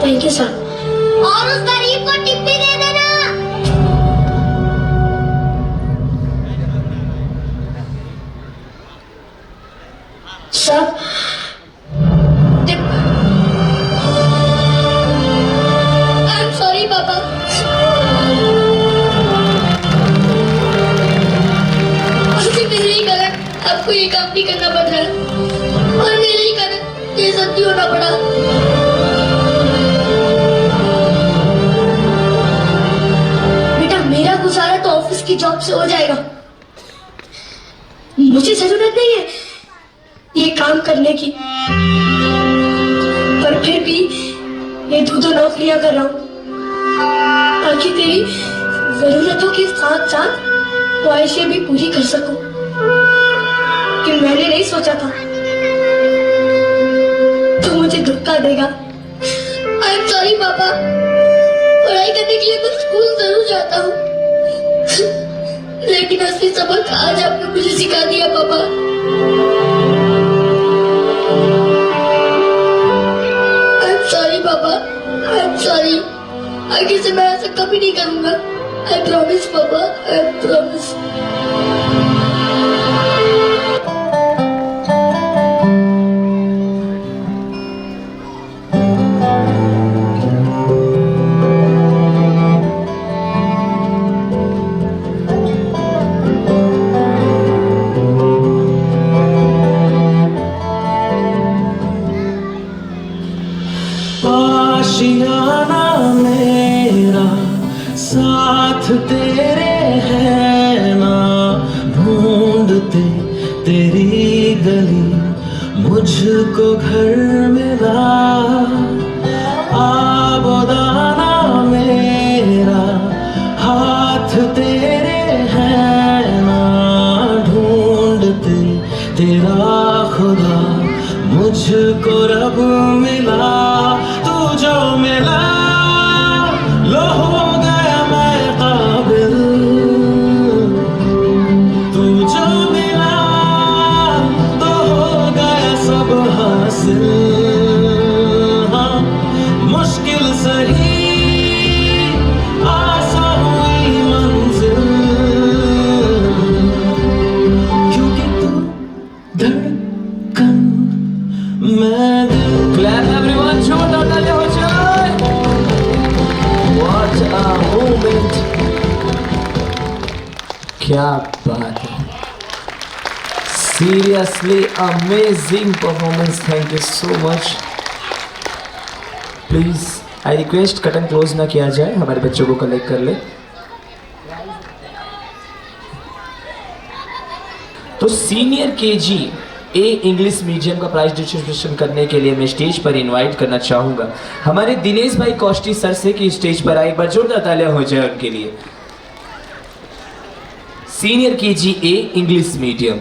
Thank you sir. और उस गरीब को टिप भी दे देना। Sir tip. I am sorry पापा। मेरे ही कारण आपको ये काम भी करना पड़ रहा है और मेरे ही कारण ये सत्य होना पड़ा। मेरा गुजारा तो ऑफिस की जॉब से हो जाएगा, मुझे जरूरत नहीं है ये काम करने की, पर फिर भी ये 2 नौकरियां कर रहा हूँ ताकि तेरी जरूरतों के साथ साथ ख्वाहिशें भी पूरी कर सकूं। कि मैंने नहीं सोचा था तू मुझे धक्का देगा। आई एम सॉरी पापा। पढ़ाई करने के लिए मैं स्कूल जरूर जाता हूँ, लेकिन असली सबक आज आपने मुझे सिखा दिया पापा। आई एम सॉरी पापा, आई एम सॉरी। आगे से मैं ऐसा कभी नहीं करूंगा। आई प्रॉमिस पापा, आई प्रॉमिस। आशियाना मेरा साथ तेरे है ना, ढूंढते तेरी गली मुझको घर मिला। आबोदाना मेरा हाथ तेरे है ना, ढूंढते तेरा खुदा मुझको रब मिला। तू जो मिला लो हो गया मैं काबिल, तू जो मिला तो हो गया सब हासिल। हाँ, मुश्किल सही आसान हुई मंजिल, क्योंकि तू धड़कन मैं दिल। Clap everyone, जोरदार तालियां हो जाए। What a moment! क्या बात है। Seriously amazing performance. Thank you so much. Please, I request curtain close ना किया जाए, हमारे बच्चों को कलेक्ट कर ले। तो senior KG A English medium का प्राइज डिस्ट्रीब्यूशन करने के लिए मैं स्टेज पर इनवाइट करना चाहूंगा हमारे दिनेश भाई कौष्टी सर से कि स्टेज पर आए। एक बार जोरदार तालियां हो जाए उनके लिए। Senior KG A English medium.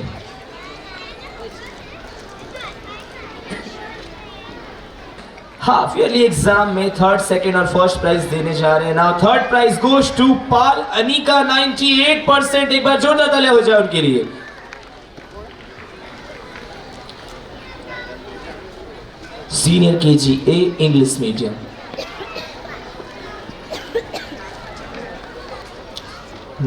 Half yearly exam में थर्ड, सेकंड और फर्स्ट प्राइज देने जा रहे हैं। Now third prize goes to Pal Anika 98%। एक बार जोरदार तालियां हो जाए उनके लिए। Senior KG A English medium.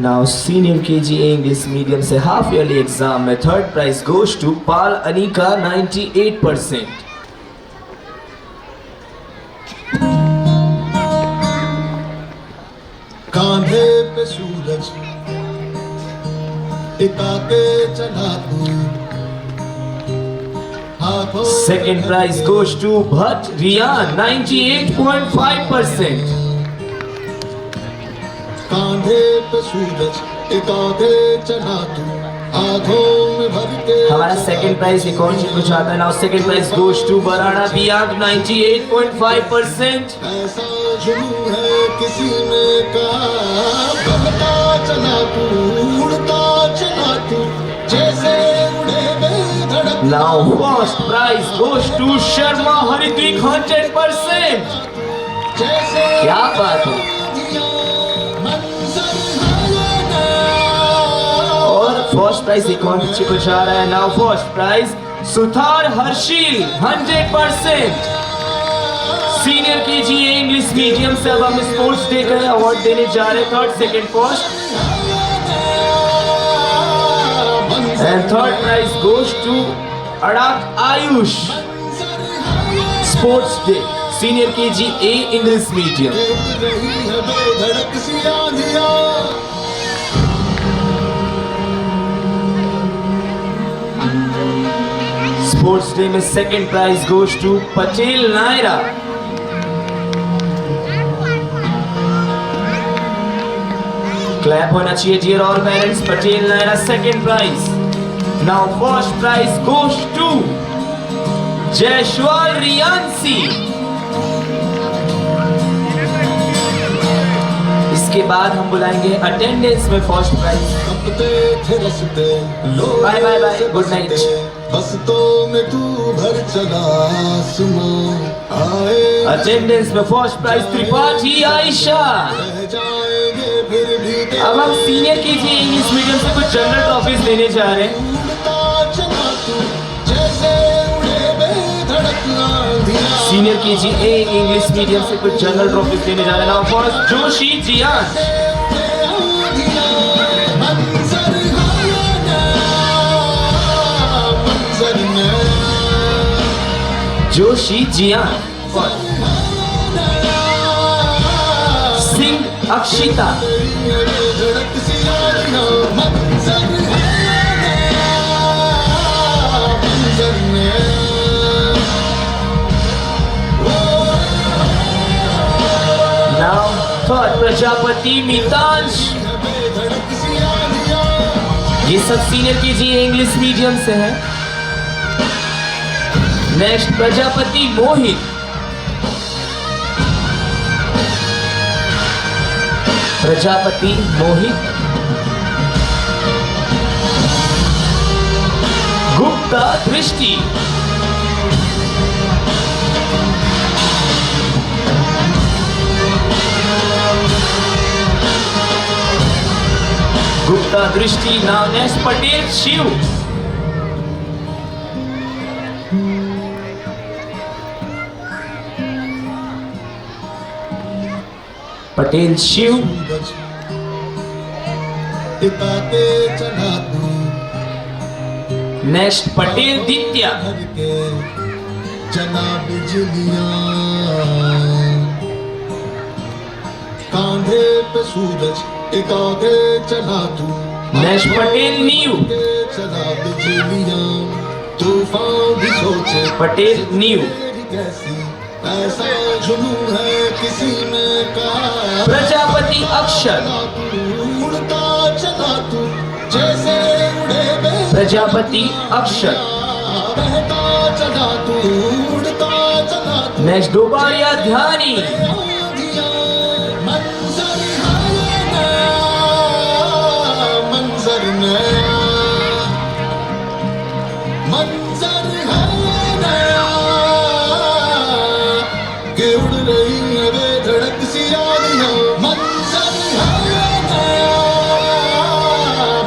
Now senior KG A English medium से हाफ ईयरली एग्जाम में third prize goes to Pal Anika 98%। कांधे पे सूरज टिका के चला तू। Second prize goes to Bhatt Riyan 98.5%. कांधे पे सूरज टिका के चला तू, हाथों में भर के। हमारा सेकंड प्राइज एक और चीज चाहता है। Now second prize goes to Barada Biyang 98.5%। ऐसा जुनून है किसी ने कहा, बढ़ता चला तू, उड़ता चला तू, जैसे उड़े बेधड़क। Now first prize goes to Sharma हरिद्विक 100%। क्या बात है। और फर्स्ट प्राइज एक और बच्चे को जा रहा है। Now first prize Suthar Harshil 100%। Senior KG English medium से अब हम स्पोर्ट्स डे का अवार्ड देने जा रहे हैं। Third, second, first and third prize goes to Adak Ayush Sports Day Senior KG A English Medium। Sports Day में second prize goes to Patel Naira। Clap होना चाहिए dear all parents। Patel Naira second prize। Now first prize goes to Jaishwal Riyansi। इसके बाद हम बुलाएंगे अटेंडेंस में first prize. Bye bye bye, good night. Attendance में फर्स्ट प्राइज त्रिपाठी आयशा। अब हम सीनियर केजी इंग्लिश मीडियम से कुछ जनरल ट्रॉफीज देने जा रहे हैं। Senior KG A English medium से कुछ जनरल ट्रॉफी देने जा रहे हैं। Now first Joshi Jiyan. Joshi Jiyan. Singh Akshita. Now third Prajapati Mitansh. ये सब सीनियर केजी इंग्लिश मीडियम से है। Next Prajapati Mohit. Prajapati Mohit. Gupta Drishti. Gupta Drishti. Now next Patel Shiv. Patel Shiv. Next Patel Ditya. जना बिजलियां कांधे पे सूरज टिकाके चला तू। नेक्स्ट पटेल नीव। चला बिजलियां तूफान भी सोचे पटेल नीव। कैसी ऐसा जुनून है किसी में कहा। प्रजापति अक्षर। उड़ता चला तू जैसे उड़े प्रजापति अक्षर। बहता चला तू उड़ता चला तू। नेक्स्ट दोबारिया ध्यानी। मंजर नया मंजर है नया कि उड़ रही है बेधड़क सी यादियां। मंजर है नया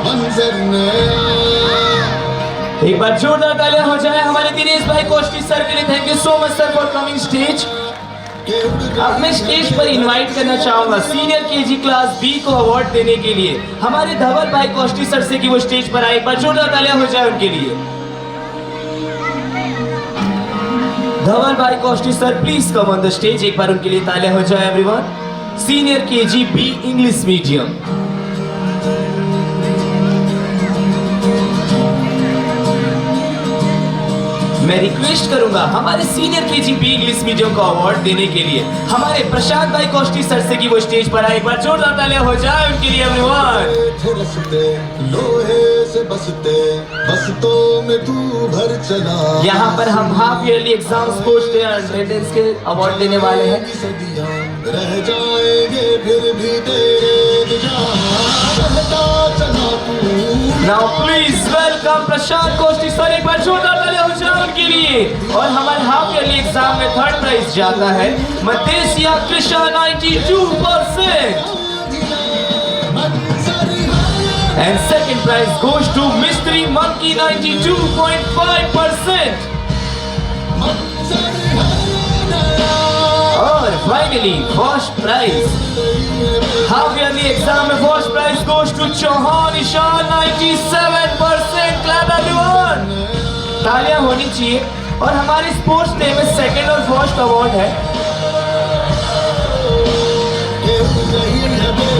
मंजर नया। एक बार जोरदार तालियां हो जाए हमारे दिनेश भाई कोष्टी सर के लिए। Thank you so much sir for coming stage. अब मैं स्टेज पर इनवाइट करना चाहूंगा सीनियर केजी क्लास बी को अवार्ड देने के लिए हमारे धवल भाई कोष्टी सर से कि वो स्टेज पर आए। एक बार जोरदार तालियां हो जाए उनके लिए। धवल भाई Koshti sir please come on the stage. एक बार उनके लिए तालियां हो जाए everyone. Senior KG B English medium. मैं रिक्वेस्ट करूंगा हमारे senior KG B English medium को अवार्ड देने के लिए हमारे प्रशांत भाई कोष्टी सर से कि वो स्टेज पर आए। एक बार जोरदार तालियां हो जाए उनके लिए एवरीवन। लोहे से बसते बसतों में तू भर चला। यहाँ पर हम half yearly exam sports day attendance के अवार्ड देने वाले हैं। सदियां रह जाएंगे फिर भी तेरे चला तू। Now please welcome Prashant Koshti sir. एक बार जोरदार तालियां हो जाए उनके लिए। और हमारे हाफ ईयरली एग्जाम में थर्ड प्राइज जाता है मतेशिया Krishna 92%। And second prize goes to Mystery Monkey 92.5%. और finally first prize half yearly exam में first prize goes to Chauhan Ishan 97%. Clap everyone. तालियां होनी चाहिए। और हमारे स्पोर्ट्स डे में सेकंड और फर्स्ट अवार्ड है।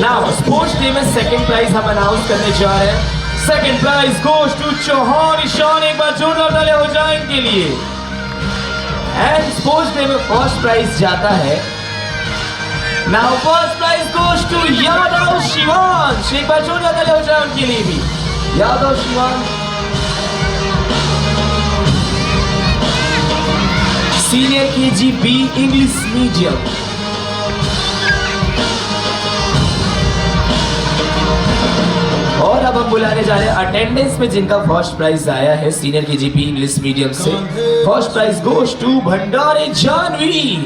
नाउ स्पोर्ट्स डे में सेकंड प्राइज हम अनाउंस करने जा रहे हैं। Second prize goes to Chauhan Ishan. एक बार जोरदार तालियां हो जाए इनके लिए। एंड स्पोर्ट्स डे में फर्स्ट प्राइज जाता है। Now first prize goes to Yadav Shivansh. एक बार जोरदार तालियां हो जाए उनके लिए भी। Yadav Shivansh senior KG B English medium. और अब हम बुलाने जा रहे हैं अटेंडेंस में जिनका फर्स्ट प्राइज आया है senior KG B English medium से। First prize goes to Bhandare Janvi.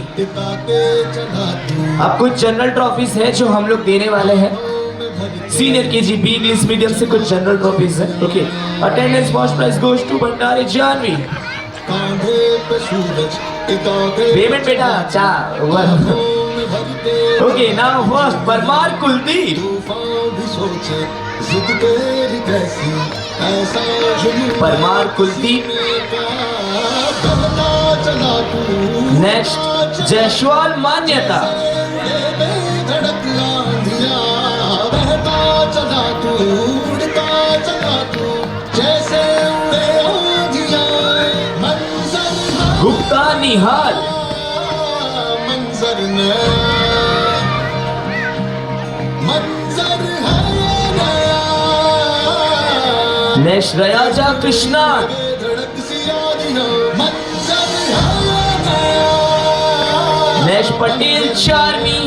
अब कुछ जनरल ट्रॉफीज हैं जो हम लोग देने वाले हैं। Senior KG B English medium से कुछ जनरल ट्रॉफीज हैं। Okay attendance first prize goes to Bhandare Janvi. Kandhe पे सूरज पेमेंट बेटा चा okay now first Parmar Kuldeep Parmar Kuldeep next Jaiswal Manyata Gupta Nihal next Rayaja Krishna next Patel Charmi.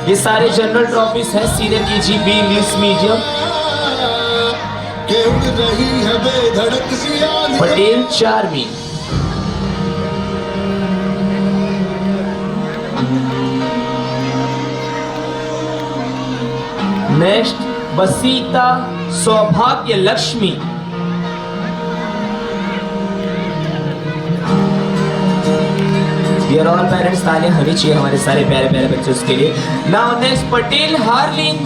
ये सारे जनरल ट्रॉफीज हैं senior KG English medium. Patel Charmi next Basita Saubhagya Lakshmi dear all parents तालियां होनी चाहिए हमारे सारे प्यारे प्यारे बच्चों के लिए। Now next Patel Harlin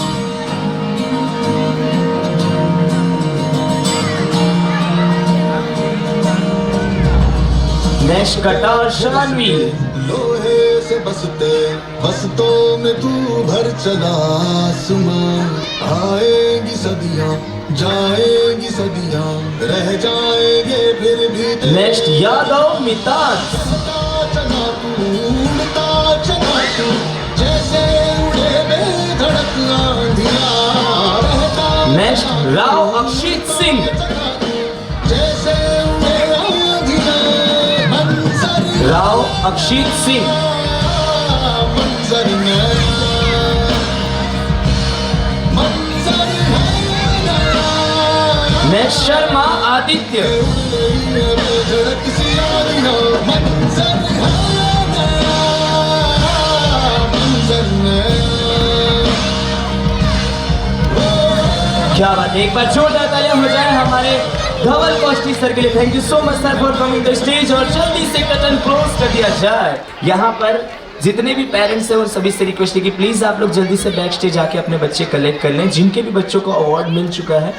next कटार शानवी लोहे से बसतों में तू भर चला आसमां आएगी सदियां जाएगी सदियां रह जाएंगे फिर भी नेक्स्ट यादव मिताज चला तू उड़ता चला तू जैसे उड़े बेधड़क आंधियां रहता नेक्स्ट राव अक्षित सिंह जैसे उड़े आंधियां राव अक्षित सिंह नेक्स्ट शर्मा आदित्य क्या बात है, एक बार जोरदार तालियां हो जाए हमारे धवल कोष्टी सर के लिए। Thank you so much sir for coming the stage. और जल्दी से कर्टन क्लोज कर दिया जाए। यहाँ पर जितने भी पेरेंट्स हैं और सभी से रिक्वेस्ट है कि प्लीज आप लोग जल्दी से बैक स्टेज आके अपने बच्चे कलेक्ट कर लें जिनके भी बच्चों को अवार्ड मिल चुका है।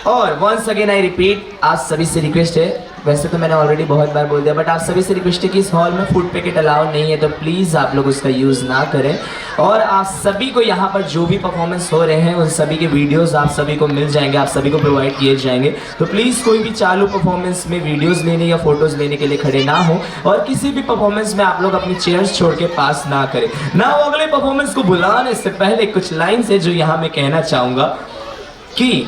और वंस अगेन आई रिपीट, आप सभी से रिक्वेस्ट है, वैसे तो मैंने ऑलरेडी बहुत बार बोल दिया, बट आप सभी से रिक्वेस्ट है कि इस हॉल में फूड पैकेट अलाउ नहीं है, तो प्लीज़ आप लोग उसका यूज़ ना करें। और आप सभी को यहाँ पर जो भी परफॉर्मेंस हो रहे हैं उन सभी के वीडियोस आप सभी को मिल जाएंगे, आप सभी को प्रोवाइड किए जाएंगे। तो प्लीज़ कोई भी चालू परफॉर्मेंस में वीडियोज़ लेने या फोटोज़ लेने के लिए खड़े ना हो, और किसी भी परफॉर्मेंस में आप लोग अपनी चेयर्स छोड़ के पास ना करें ना। अगले परफॉर्मेंस को बुलाने से पहले कुछ लाइन्स है जो यहाँ मैं कहना चाहूँगा कि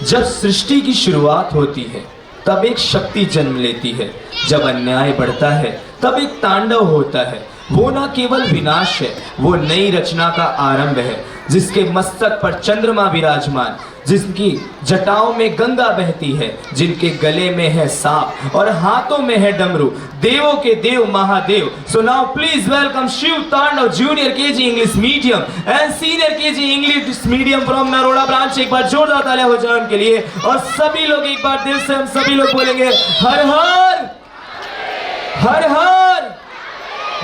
जब सृष्टि की शुरुआत होती है तब एक शक्ति जन्म लेती है, जब अन्याय बढ़ता है तब एक तांडव होता है। वो ना केवल विनाश है, वो नई रचना का आरंभ है, जिसके मस्तक पर चंद्रमा विराजमान, जिनकी जटाओं में गंगा बहती है, जिनके गले में है सांप और हाथों में है डमरू, देवों के देव Mahadev. So now please welcome Shiv Tandav junior KG English medium and senior KG English medium from Naroda branch. एक बार जोरदार तालियां हो जाए उनके लिए। और सभी लोग एक बार दिल से हम सभी लोग बोलेंगे हर हर हर हर।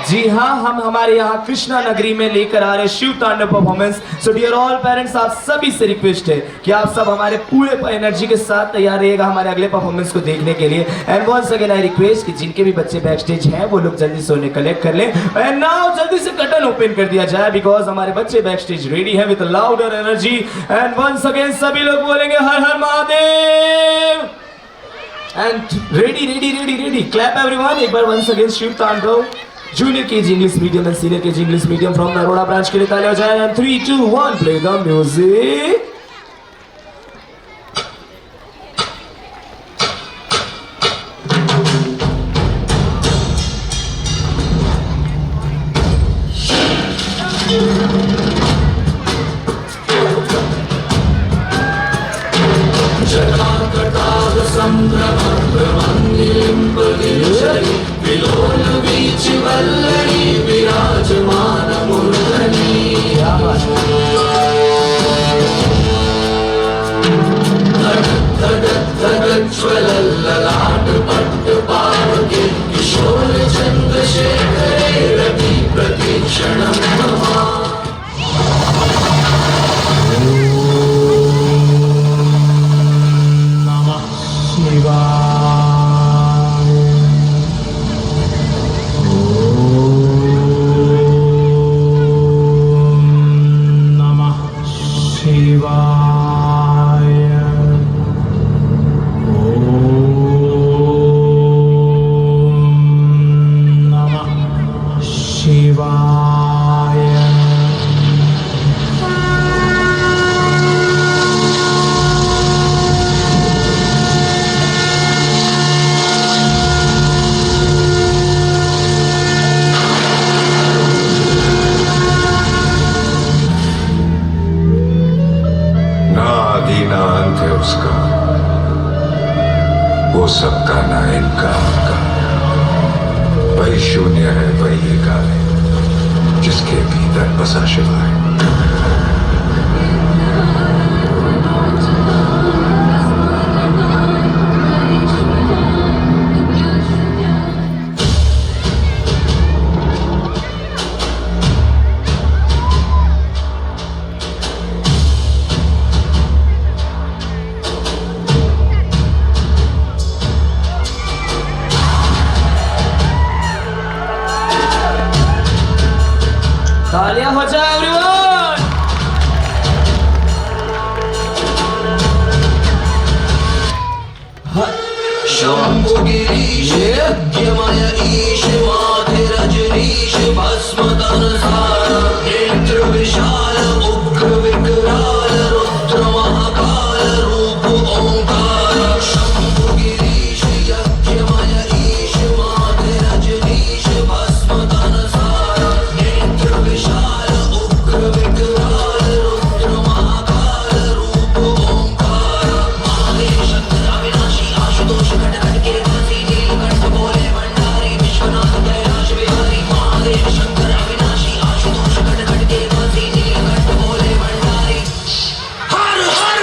जी हाँ, हम हमारे यहाँ कृष्णा नगरी में लेकर आ रहे Shiv Tandav performance. So dear all parents, आप सभी से रिक्वेस्ट है कि आप सब हमारे पूरे एनर्जी के साथ तैयार रहिएगा हमारे अगले परफॉर्मेंस को देखने के लिए। And once again I request कि जिनके भी बच्चे बैक स्टेज हैं वो लोग जल्दी से उन्हें कलेक्ट कर लें। एंड नाउ जल्दी से कर्टन ओपन कर दिया जाए, बिकॉज हमारे बच्चे बैक स्टेज रेडी है with louder energy. And once again सभी लोग बोलेंगे हर हर Mahadev. And ready ready ready ready, clap everyone. एक बार once again Shiv Tandav junior KG English medium and senior KG English medium from Naroda branch के लिए तालियां हो जाए। And 3 2 1 play the music. ज्वलल्ललाट पट्ट भूषणं मम वो सबका ना इनका का वही शून्य है, वही एकाल है जिसके भीतर बसा शिवा है। तालियां हो जाए एवरीवन। शंभु गिरीश यज्ञमय ईश माथे रजनीश भस्म तन सार नेत्र विशाल उग्र विकराल रुद्र महाकाल रूप ओंकार। शंभु गिरीश यज्ञमय ईश माथे रजनीश भस्म तन सार नेत्र विशाल उग्र विकराल रुद्र महाकाल रूप ओंकार। महादेव शंकर अविनाशी आशुतोष घट घट के घसी नीलकंठ भोले भंडारी विश्वनाथ कैलाश बिहारी। महादेव शंकर अविनाशी आशुतोष घट घट के घसी नीलकंठ भोले भंडारी। हर हर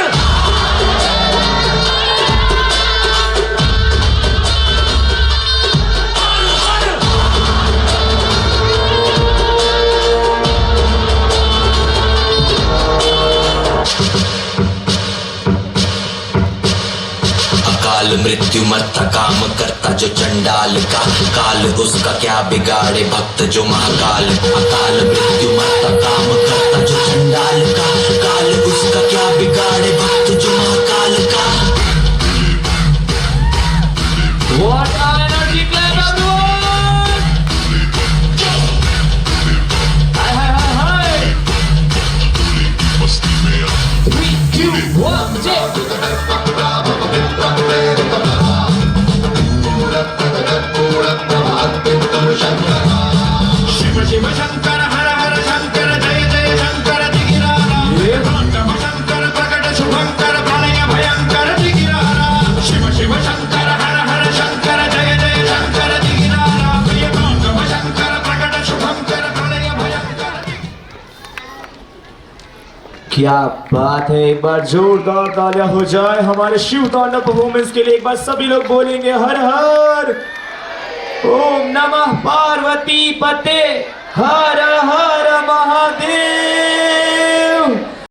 अकाल मृत्यु मरता काम करता जो चंडाल का काल उसका क्या बिगाड़े भक्त जो महाकाल। अकाल मृत्यु मरता काम करता जो चंडाल का काल उसका क्या बिगाड़े भक्त जो महाकाल का। What an energy clap everyone! Hi. 3, 2, 1, Shiv Shiv Shankar हर हर शंकर जय जय शंकर दिगिरारा। शंकर शंकर प्रकट शुभंकर प्रलय भयंकर दिगिरारा। शिव शिव शंकर हर हर शंकर जय जय शंकर दिगिरारा। प्रियतम शंकर प्रकट शुभंकर प्रलय भयंकर। क्या बात है, एक बार जोरदार तालियां हो जाए हमारे शिव तांडव परफॉर्मेंस के लिए। एक बार सभी लोग बोलेंगे हर हर ओम नमः पार्वती पते हर हर महादेव।